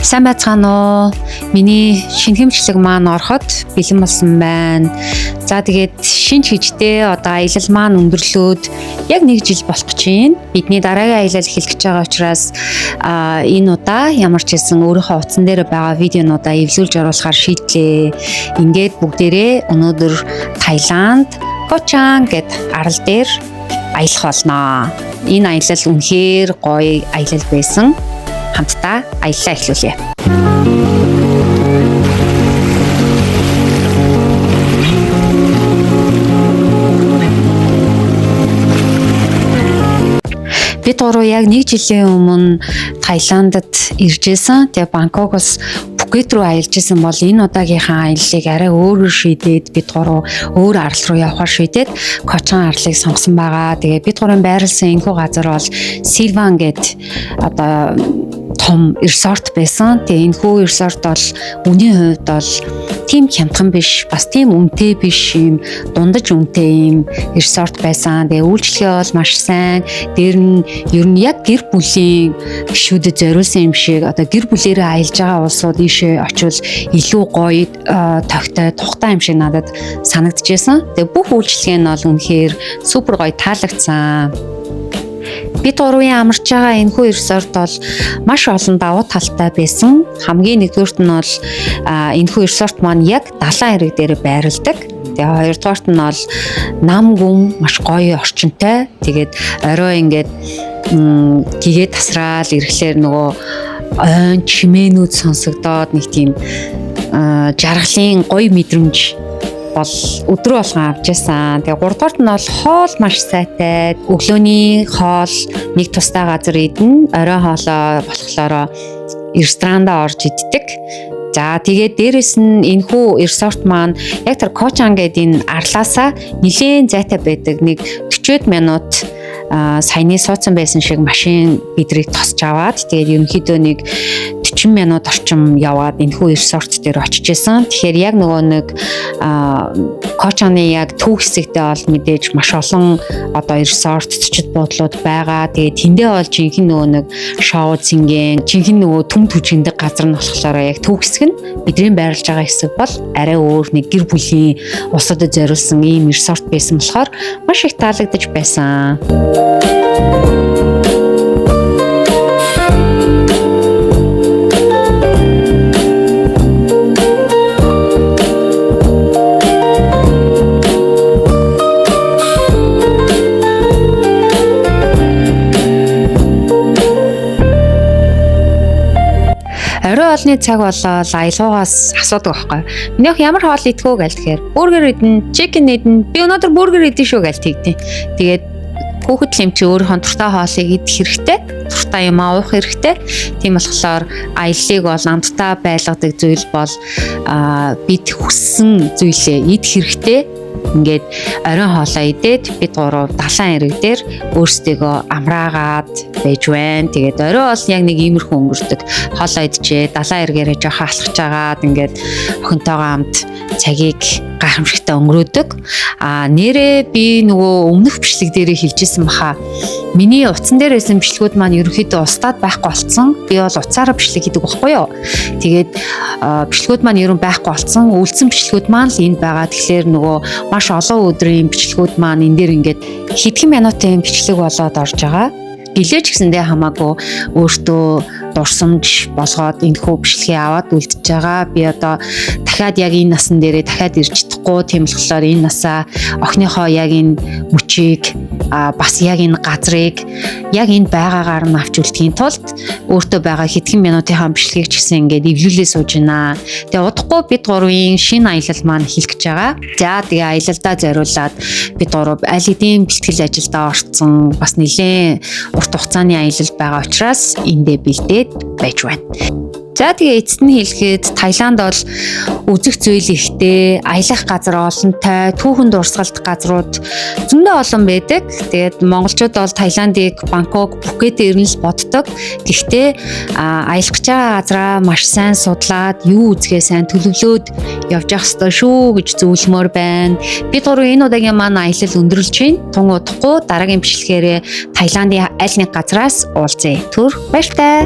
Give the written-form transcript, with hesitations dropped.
Сайн байцгаана уу? Миний шинэ хэмжлэг маань ороход бэлэн болсон байна. За тэгээд шинж хижтэй одоо аялал маань өндөрлөөд яг 1 жил болох гэж байна. Бидний дараагийн аялал эхлэх гэж байгаа учраас энэ удаа ямар ч хэлсэн өөрийнхөө утсан дээр байгаа видеонуудаа эвлүүлж оруулахар шийдлээ. Ингээд бүгдээрээ өнөөдөр Таиланд, Ko Chang гэд арал дээр аялах болно. Энэ аялал үнэхээр гоё аялал байсан. Хамтдаа аяллаа эхлүүлье. Бид гурав яг 1 жилийн өмнө Таиландд иржсэн. Тэгээ Бангкокоос Пхукет руу аялж исэн бол энэ удаагийнхаа аяллыг арай өөрөөр шийдээд бид гурав өөр арал руу явахаар шийдээд Ko Chang арлыг сонгосон байгаа. Тэгээ бид гурван байрласан энэхүү газар бол Silvan гэд одоо том resort байсан. Тэгээ энэхүү resort бол үнийн хувьд бол тийм хямдхан биш, бас тийм үнэтэй биш, юм дундаж үнэтэй юм resort байсан. Тэгээ үйлчлэгээ бол маш сайн. Дээр нь ер нь яг гэр бүлийн гишүүдэд зориулсан юм шиг одоо гэр бүлээрээ аялж байгаа улсууд ийшээ очивол илүү гоё тогтой тухтай юм шиг надад санагдчихсэн. Тэгээ бүх үйлчлэгээ нь бол үнэхээр супер гоё таалагдсан. Бид гурвын амарч байгаа энэхүү resort бол маш олон давуу талтай байсан. Хамгийн нэгдүгürt нь бол энэхүү resort маань яг далайн эрэг дээр байрладаг. Тэгээ хоёрдугаарт нь бол нам гүм маш гоё орчинтой. Тэгээд орой ингээд тэгээд тасраал ирэхлээр нөгөө ойн чимээнүүд сонсогдоод нэг тийм жаргалын гоё мэдрэмж бол өдрөө болгон авч яасан. Тэгээ 3 дугаарт нь бол хоол маш сайтай. Өглөөний хоол нэг тустай газар идэн, орой хоолоо болохоор ресторанда орж иддэг. За тэгээд дээрэс нь энэхүү resort маань яг тэр Ko Chang гэдэг энэ арлаасаа нэлээд зайтай байдаг. Нэг 40 минут саяны суудсан байсан шиг машин бидрийг тосч аваад тэгээд ерөнхийдөө нэг 40 минут орчим яваад энэхүү resort дээр очиж исэн. Тэгэхээр яг нөгөө нэг Ko Chang-ы яг төв хэсэгтээ бол мэдээж маш олон одоо resort зочид буудлууд байгаа. Тэгээд тэндээ бол жинхэнэ нөгөө нэг шоу зингийн жинхэнэ нөгөө төм түжигдэх газар нь болохоор яг төв хэсэг нь бидний байрлаж байгаа хэсэг бол арай өөр нэг гэр бүлийн улсуудад зориулсан ийм resort байсан болохоор маш их таалагдж байсан. Орой олны цаг болоод аялгаугаас асуудаг байхгүй. Минийх ямар хоол идэх үү гээл тэгэхээр бургер идэн, чикен идэн. Би өнөөдөр бургер идэн шүү гээл тэгдэ. Тэгээд хүүхэд лэмчи өөрийнхөө дуртай хоолыг идэх хэрэгтэй. Дуртай юм уух хэрэгтэй. Тийм болохоор аяллыг бол амттай байлгадаг зүйл бол бид хүссэн зүйлээ идэх хэрэгтэй. Ингээд оройн хоолоо идээд бид гурав далайн эрэг дээр өөрсдийгөө амраагаад байж байна. Тэгээд орой бол яг нэг иймэрхүү өнгөрдөг. Хоолоо идчихээ далайн эргээрээ жоохон алхаж агаад ингээд охинтойгоо хамт цагийг гайхамшигтай өнгөрөөдөг. Нэрээ би нөгөө өмнөх бичлэг дээрээ хэлжсэн баха. Миний утсан дээр байсан бичлгүүд маань ерөнхийдөө устдаад байхгүй болцсон. Би бол уцаараа бичлэг хийдэг байхгүй юу. Тэгээд бичлгүүд маань ерөн байхгүй болцсон. Үлдсэн бичлгүүд маань л энд байгаа. Тэгэхээр нөгөө маш олон өдрийн бичлгүүд маань энэ дээр ингээд хэдхэн минутын бичлэг болоод орж байгаа. Гэлээч гэсэндээ хамаагүй өөртөө дурсамж болгоод энэхүү бичлэгийг аваад үлдчихэж байгаа. Би одоо дахиад яг энэ насан дээрээ дахиад ирж чадахгүй. Тийм болохоор энэ насаа охиныхоо яг энэ мөчийг бас яг энэ газрыг яг энд байгаагаар нь авч үлдэхийн тулд өөртөө байгаа хэдхэн минутын бичлэгийг ч гэсэн ингээд эвлүүлээ сууж байна. Тэгээ удахгүй бид гурвын шинэ аялал маань эхлэх гэж байгаа. За тэгээ аялалдаа зориулаад бид гурав аль хэдийн бэлтгэл ажилдаа орцсон. Бас нэлээд урт хугацааны аялал байгаа учраас эндээ бэлдээд байж байна. За тэгээ эцэст нь хэлэхэд Таиланд бол үзэх зүйл ихтэй, аялах газар олонтой, түүхэн дурсгалт газрууд зөндөө олон байдаг. Тэгээд монголчууд бол Таиландыг Бангкок, Пхукет ирнэ л боддог. Гэхдээ аялах гэж байгаа газраа маш сайн судлаад, юу үзгээ сайн төлөвлөөд явж явах ёстой шүү гэж зөвлөмөр байна. Бид гурав энэ удаагийн маань аялал өндөрлж байна. Тун удахгүй дараагийн бичлэгээрээ Таиландын аль нэг газраас уулзъя. Түр баяртай.